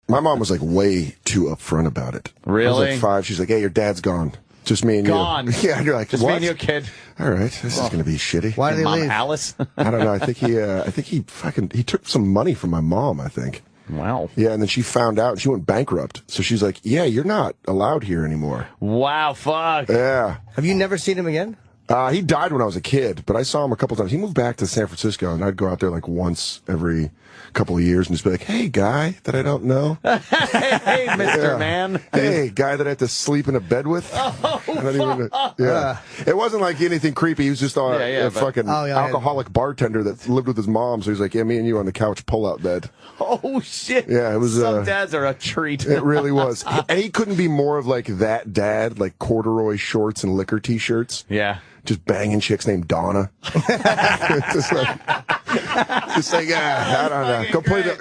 My mom was like way too upfront about it. Really? I was like 5. She's like, hey, your dad's gone. Just me and you. Gone. Yeah, and you're like, Just what? me and you, kid. All right, this is going to be shitty. Why did they Mom leave? Alice? I don't know. I think he took some money from my mom, I think. Wow. Yeah, and then she found out and she went bankrupt. So she's like, yeah, you're not allowed here anymore. Wow, fuck. Yeah. Have you never seen him again? He died when I was a kid, but I saw him a couple times. He moved back to San Francisco, and I'd go out there like once every couple of years and just be like, hey, guy that I don't know. Hey, Mr. Man. Hey, guy that I have to sleep in a bed with. Yeah. It wasn't like anything creepy. He was just a fucking alcoholic bartender that lived with his mom. So he's like, yeah, me and you on the couch pull-out bed. Oh, shit. Yeah, it was. Some dads are a treat. It really was. And he couldn't be more of like that dad, like corduroy shorts and liquor T-shirts. Yeah. Just banging chicks named Donna. just like, I don't know.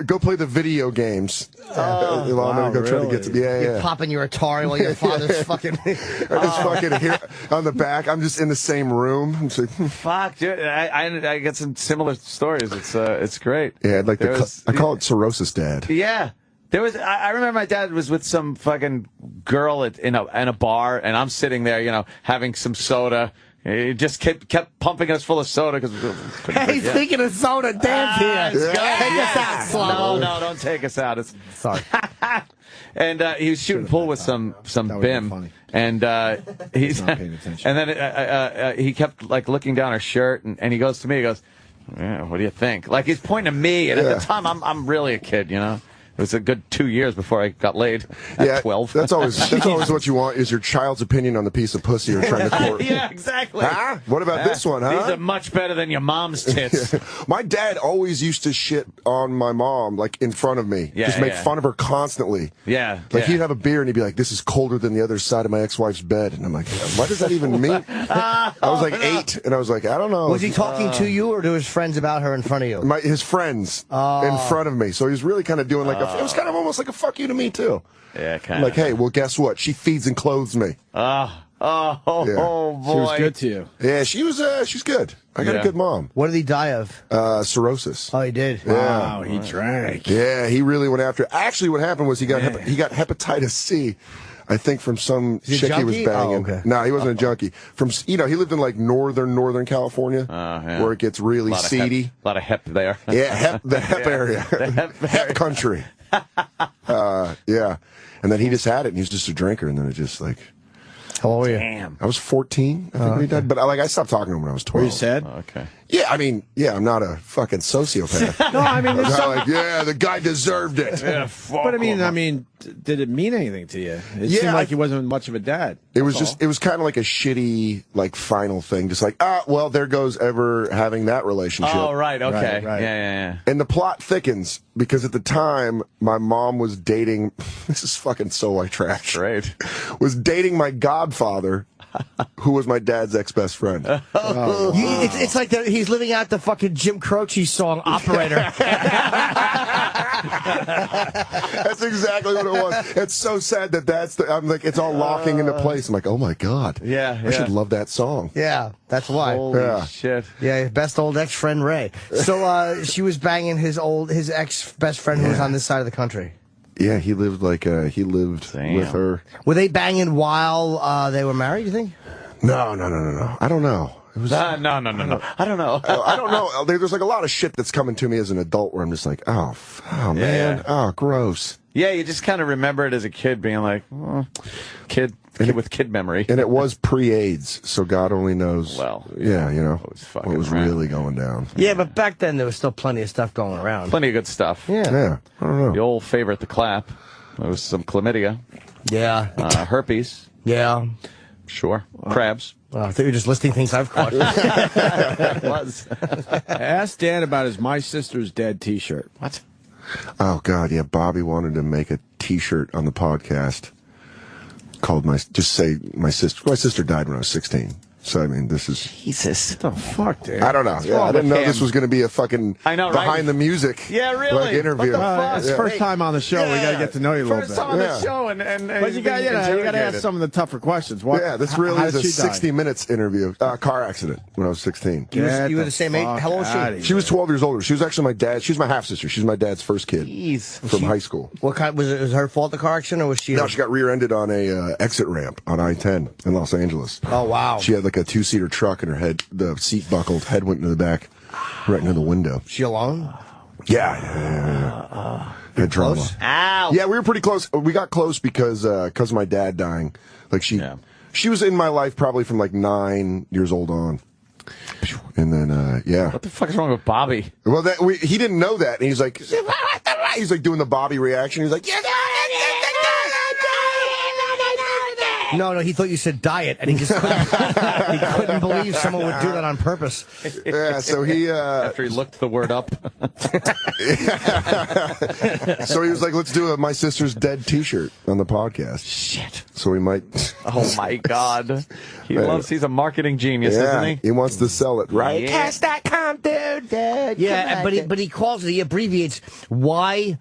Go play the video games. Wow, go try to get to You're popping your Atari while your father's fucking. I just fucking here on the back. I'm just in the same room. I'm just like, fuck, dude. I get some similar stories. It's great. Yeah, I'd like I call it cirrhosis dad. Yeah. I remember my dad was with some fucking girl in a bar, and I'm sitting there, having some soda. He just kept pumping us full of soda because. Hey, speaking of soda, Dan's here. Take us out, Slow. No, don't take us out. Sorry. And he was shooting pool with some bim, and he's not paying attention. And then he kept like looking down her shirt, and he goes to me. He goes, yeah, "What do you think?" Like he's pointing to me, and at the time I'm really a kid, It was a good 2 years before I got laid at 12. That's always what you want is your child's opinion on the piece of pussy you're trying to court. Yeah, exactly. Huh? What about this one, huh? These are much better than your mom's tits. My dad always used to shit on my mom, like, in front of me. Just make fun of her constantly. Yeah. Like, he'd have a beer and he'd be like, this is colder than the other side of my ex-wife's bed. And I'm like, what does that even mean? I was like 8, and I was like, I don't know. Was he talking to you or to his friends about her in front of you? His friends in front of me. So he was really kind of doing like it was kind of almost like a fuck you to me, too. Yeah, kind of. Like, hey, well, guess what? She feeds and clothes me. Oh, boy. She was good to you. Yeah, she's good. I got a good mom. What did he die of? Cirrhosis. Oh, he did? Wow, he drank. Yeah, he really went after it. Actually, what happened was he got hepatitis C. I think from some chick he was banging. Oh, okay. No, he wasn't a junkie. He lived in like northern California, where it gets really seedy. A lot of hep there. Yeah, the hep area. The hep country. Yeah. And then he just had it, and he was just a drinker, and then it just like... How old were you? Damn. I was 14, I think, when he died. But I stopped talking to him when I was 12. Were you sad? Okay. Yeah, I'm not a fucking sociopath. No, I mean, the guy deserved it. Yeah, but I mean, did it mean anything to you? It seemed like he wasn't much of a dad. It was kind of like a shitty, like, final thing. Just like, well, there goes ever having that relationship. Oh, right, okay. Right. Yeah. And the plot thickens because at the time, my mom was dating, this is fucking so white trash. Great. Was dating my godfather, who was my dad's ex-best friend. It's like he's living out the fucking Jim Croce song, Operator. That's exactly what it was. It's so sad I'm like, it's all locking into place. I'm like, oh my God. Yeah. I should love that song. Yeah, that's why. Holy shit. Yeah, his best old ex-friend, Ray. So she was banging his ex-best friend who was on this side of the country. Yeah, he lived with her. Were they banging while they were married, you think? No. I don't know. It was, no. I don't know. I don't know. There's like a lot of shit that's coming to me as an adult where I'm just like, oh man, oh, gross. Yeah, you just kind of remember it as a kid being like, kid with kid memory. And it was pre-AIDS, so God only knows. Well, what was really going down. Yeah, but back then there was still plenty of stuff going around. Plenty of good stuff. Yeah. I don't know. The old favorite, the clap. There was some chlamydia. Yeah. Herpes. Yeah. Sure. Crabs. Oh, I thought you were just listing things I've caught. It was. Ask Dan about his My Sister's Dead t-shirt. What? Oh, God, yeah. Bobby wanted to make a t-shirt on the podcast called My Sister. My sister died when I was 16. So, I mean, this is... Jesus. What the fuck, dude? I don't know. Yeah, I didn't know this was going to be a fucking behind the music interview. It's first time on the show. We got to get to know you a little bit. First time on the show, but you got to ask some of the tougher questions. This really is a 60 Minutes interview. Car accident when I was 16. You were the same age? How old was she? She was 12 years older. She was actually my dad. She was my half-sister. She was my dad's first kid from high school. What kind was it? Was her fault the car accident, or was she? No, she got rear-ended on a exit ramp on I-10 in Los Angeles. Oh, wow. She had like a 2-seater truck and her head, the seat buckled, head went into the back, right into the window. She alone? Yeah. Head trauma. Close? Ow. Yeah, we were pretty close. We got close because of my dad dying. Like she was in my life probably from like 9 years old on. And then, What the fuck is wrong with Bobby? Well, he didn't know that. And he's like doing the Bobby reaction. He's like, No, he thought you said diet, and he just he couldn't believe someone would do that on purpose. Yeah, so he... After he looked the word up. So he was like, let's do a My Sister's Dead t-shirt on the podcast. Shit. So we might... Oh, my God. He's a markeing genius, isn't he? He wants to sell it, right? Yeah. Cast.com, dude. Yeah, but he calls it, he abbreviates YKWD.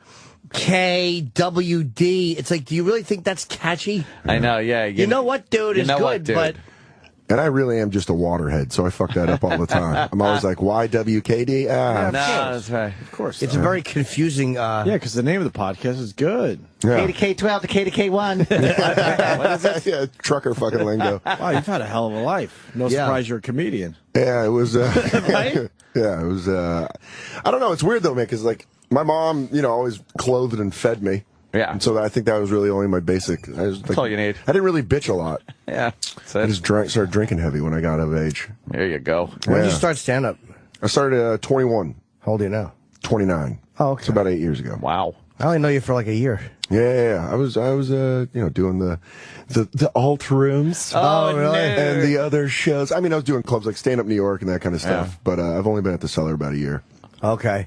It's like, do you really think that's catchy? I know, yeah. You know what, dude, is good, but... And I really am just a waterhead, so I fuck that up all the time. I'm always like, YWKD? No, that's right. Of course. It's a very confusing... Yeah, because the name of the podcast is good. Yeah. K to K12 to K to K1. What is it? Yeah, trucker fucking lingo. Wow, you've had a hell of a life. No surprise you're a comedian. Yeah, it was... Right? Yeah, it was... I don't know, it's weird, though, man, because, like, my mom, always clothed and fed me. Yeah. And so I think that was really only my basic... That's all you need. I didn't really bitch a lot. Yeah. I just started drinking heavy when I got of age. There you go. When did you start stand-up? I started at 21. How old are you now? 29. Oh, okay. It's about 8 years ago. Wow. I only know you for like a year. Yeah. I was doing the alt rooms. Oh, really? And the other shows. I mean, I was doing clubs like Stand Up New York and that kind of stuff. But I've only been at the Cellar about a year. Okay.